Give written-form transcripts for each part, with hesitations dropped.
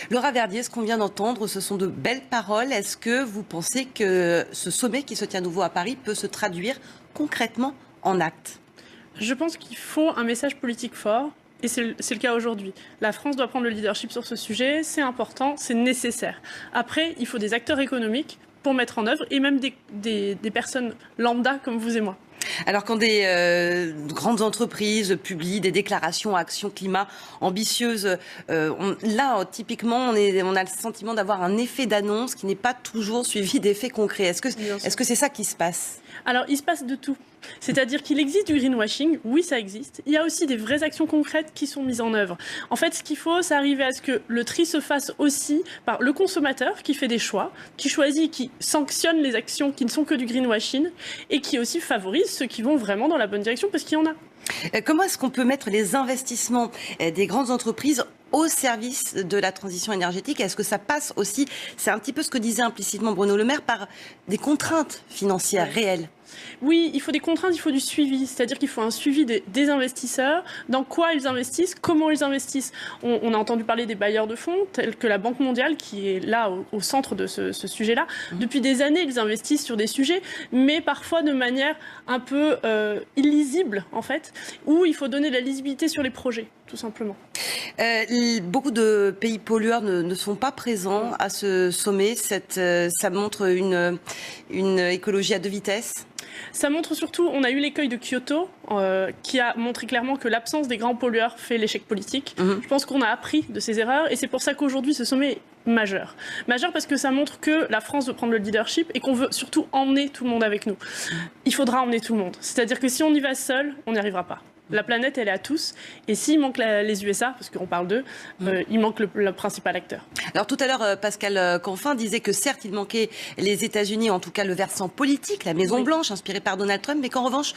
Laura Verdier, ce qu'on vient d'entendre, ce sont de belles paroles. Est-ce que vous pensez que ce sommet qui se tient à nouveau à Paris peut se traduire concrètement en actes ? Je pense qu'il faut un message politique fort. Et c'est le cas aujourd'hui. La France doit prendre le leadership sur ce sujet, c'est important, c'est nécessaire. Après, il faut des acteurs économiques pour mettre en œuvre, et même des personnes lambda comme vous et moi. Alors quand des grandes entreprises publient des déclarations Action Climat ambitieuses, typiquement, on a le sentiment d'avoir un effet d'annonce qui n'est pas toujours suivi d'effets concrets. Est-ce que c'est ça qui se passe ? Alors, il se passe de tout. C'est-à-dire qu'il existe du greenwashing, oui, ça existe. Il y a aussi des vraies actions concrètes qui sont mises en œuvre. En fait, ce qu'il faut, c'est arriver à ce que le tri se fasse aussi par le consommateur qui fait des choix, qui choisit, qui sanctionne les actions qui ne sont que du greenwashing et qui aussi favorise ceux qui vont vraiment dans la bonne direction, parce qu'il y en a. Comment est-ce qu'on peut mettre les investissements des grandes entreprises au service de la transition énergétique? Est-ce que ça passe aussi, c'est un petit peu ce que disait implicitement Bruno Le Maire, par des contraintes financières réelles? Oui, il faut des contraintes, il faut du suivi. C'est-à-dire qu'il faut un suivi des investisseurs, dans quoi ils investissent, comment ils investissent. On a entendu parler des bailleurs de fonds, tels que la Banque mondiale, qui est là au centre de ce sujet-là. Depuis des années, ils investissent sur des sujets, mais parfois de manière un peu illisible, en fait, où il faut donner de la lisibilité sur les projets, tout simplement. Beaucoup de pays pollueurs ne sont pas présents à ce sommet. Ça montre une écologie à deux vitesses. Ça montre surtout, on a eu l'écueil de Kyoto, qui a montré clairement que l'absence des grands pollueurs fait l'échec politique. Je pense qu'on a appris de ces erreurs et c'est pour ça qu'aujourd'hui ce sommet est majeur. Majeur parce que ça montre que la France veut prendre le leadership et qu'on veut surtout emmener tout le monde avec nous. Il faudra emmener tout le monde. C'est-à-dire que si on y va seul, on n'y arrivera pas. La planète, elle est à tous. Et s'il manque les USA, parce qu'on parle d'eux, il manque le principal acteur. Alors tout à l'heure, Pascal Canfin disait que certes, il manquait les États-Unis, en tout cas le versant politique, la Maison-Blanche, inspirée par Donald Trump, mais qu'en revanche,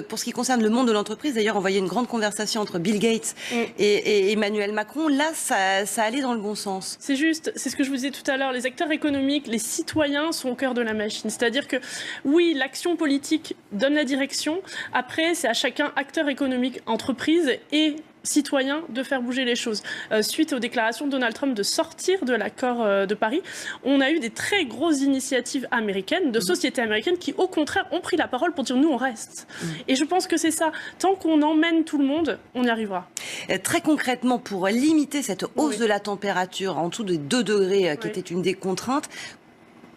pour ce qui concerne le monde de l'entreprise, d'ailleurs, on voyait une grande conversation entre Bill Gates et Emmanuel Macron. Là, ça allait dans le bon sens. C'est juste, c'est ce que je vous disais tout à l'heure, les acteurs économiques, les citoyens sont au cœur de la machine. C'est-à-dire que, oui, l'action politique donne la direction. Après, c'est à chacun, acteur économique, entreprise et citoyens, de faire bouger les choses. Suite aux déclarations de Donald Trump de sortir de l'accord de Paris, on a eu des très grosses initiatives américaines, de sociétés américaines qui, au contraire, ont pris la parole pour dire « nous, on reste ». Et je pense que c'est ça. Tant qu'on emmène tout le monde, on y arrivera. Très concrètement, pour limiter cette hausse de la température en dessous des 2 degrés, qui était une des contraintes,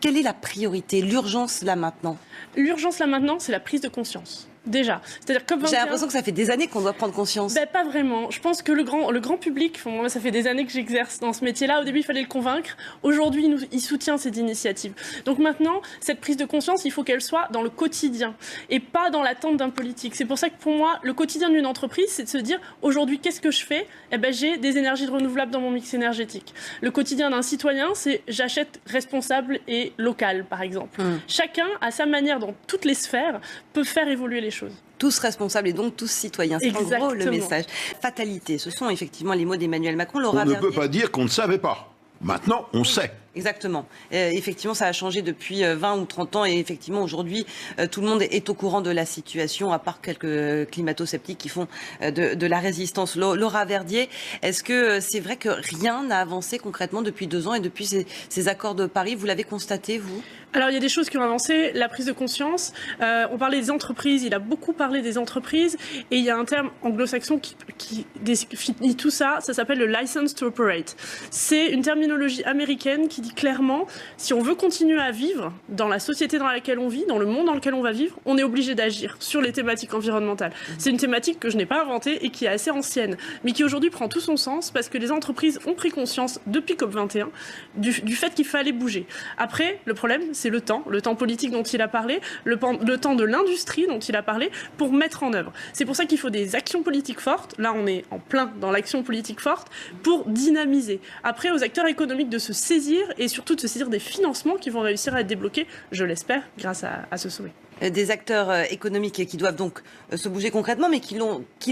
quelle est la priorité, l'urgence là maintenant? L'urgence là maintenant, c'est la prise de conscience. Déjà. C'est-à-dire COP21... J'ai l'impression que ça fait des années qu'on doit prendre conscience. Ben, pas vraiment. Je pense que le grand public, moi, ça fait des années que j'exerce dans ce métier-là. Au début, il fallait le convaincre. Aujourd'hui, il soutient cette initiative. Donc maintenant, cette prise de conscience, il faut qu'elle soit dans le quotidien et pas dans l'attente d'un politique. C'est pour ça que pour moi, le quotidien d'une entreprise, c'est de se dire, aujourd'hui, qu'est-ce que je fais? Eh ben, j'ai des énergies renouvelables dans mon mix énergétique. Le quotidien d'un citoyen, c'est j'achète responsable et local, par exemple. Chacun, à sa manière, dans toutes les sphères, peut faire évoluer les choses. Tous responsables et donc tous citoyens. C'est en gros le message. Fatalité, ce sont effectivement les mots d'Emmanuel Macron. On ne peut pas dire qu'on ne savait pas. Maintenant, on sait. Exactement. Effectivement, ça a changé depuis 20 ou 30 ans et effectivement, aujourd'hui, tout le monde est au courant de la situation, à part quelques climato-sceptiques qui font de la résistance. Laura Verdier, est-ce que c'est vrai que rien n'a avancé concrètement depuis 2 ans et depuis ces accords de Paris? Vous l'avez constaté, vous? Alors, il y a des choses qui ont avancé. La prise de conscience. On parlait des entreprises. Il a beaucoup parlé des entreprises. Et il y a un terme anglo-saxon qui définit tout ça. Ça s'appelle le license to operate. C'est une terminologie américaine qui dit clairement, si on veut continuer à vivre dans la société dans laquelle on vit, dans le monde dans lequel on va vivre, on est obligé d'agir sur les thématiques environnementales. C'est une thématique que je n'ai pas inventée et qui est assez ancienne, mais qui aujourd'hui prend tout son sens parce que les entreprises ont pris conscience depuis COP21 du fait qu'il fallait bouger. Après, le problème, c'est le temps politique dont il a parlé, le temps de l'industrie dont il a parlé pour mettre en œuvre. C'est pour ça qu'il faut des actions politiques fortes. Là, on est en plein dans l'action politique forte pour dynamiser. Après, aux acteurs économiques de se saisir et surtout de se saisir des financements qui vont réussir à être débloqués, je l'espère, grâce à ce sommet. des acteurs économiques qui doivent donc se bouger concrètement, mais qui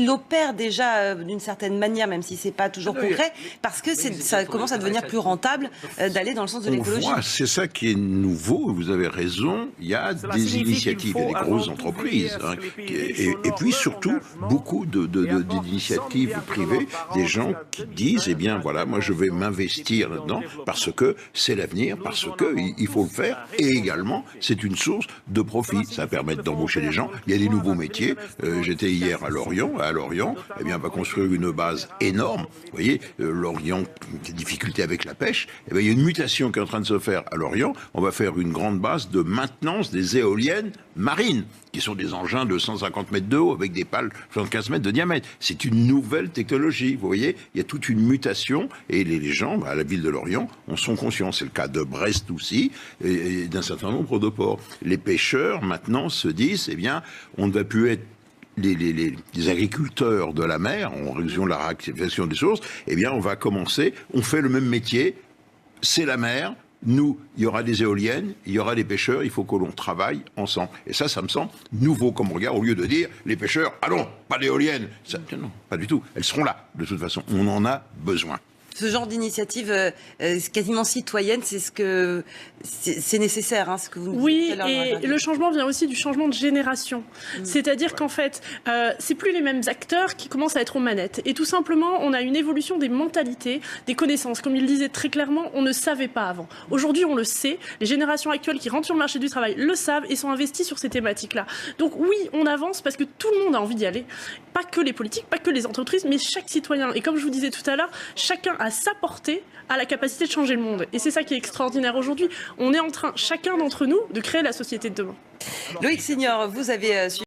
l'opèrent déjà d'une certaine manière, même si c'est pas toujours concret, parce que ça commence à devenir plus rentable d'aller dans le sens de l'écologie. C'est ça qui est nouveau, vous avez raison, il y a des initiatives, il y a des grosses entreprises, hein, et puis surtout beaucoup d'initiatives privées, des gens qui disent, eh bien voilà, moi je vais m'investir là-dedans parce que c'est l'avenir, parce qu'il faut le faire, et également c'est une source de profit. Ça permet d'embaucher des gens. Il y a des nouveaux métiers. J'étais hier à Lorient. À Lorient, eh bien, on va construire une base énorme. Vous voyez, Lorient, des difficultés avec la pêche. Eh bien, il y a une mutation qui est en train de se faire à Lorient. On va faire une grande base de maintenance des éoliennes marines, qui sont des engins de 150 mètres de haut avec des pales 75 mètres de diamètre. C'est une nouvelle technologie. Vous voyez, il y a toute une mutation et les gens, à la ville de Lorient, en sont conscients. C'est le cas de Brest aussi et d'un certain nombre de ports. Les pêcheurs, maintenant, se disent, eh bien, on ne va plus être les agriculteurs de la mer, en raison de la raréfaction des sources, eh bien, on va commencer, on fait le même métier, c'est la mer. Nous, il y aura des éoliennes, il y aura des pêcheurs, il faut que l'on travaille ensemble. Et ça me semble nouveau comme regard, au lieu de dire, les pêcheurs, allons, pas d'éoliennes. Non, pas du tout. Elles seront là, de toute façon. On en a besoin. Ce genre d'initiative quasiment citoyenne, c'est nécessaire, hein, ce que vous nous dites. Oui, et le changement vient aussi du changement de génération. C'est-à-dire qu'en fait, c'est plus les mêmes acteurs qui commencent à être aux manettes. Et tout simplement, on a une évolution des mentalités, des connaissances. Comme il le disait très clairement, on ne savait pas avant. Aujourd'hui, on le sait. Les générations actuelles qui rentrent sur le marché du travail le savent et sont investies sur ces thématiques-là. Donc oui, on avance parce que tout le monde a envie d'y aller. Pas que les politiques, pas que les entreprises, mais chaque citoyen. Et comme je vous disais tout à l'heure, chacun à sa portée, à la capacité de changer le monde. Et c'est ça qui est extraordinaire aujourd'hui. On est en train, chacun d'entre nous, de créer la société de demain. Loïc Signor, vous avez suivi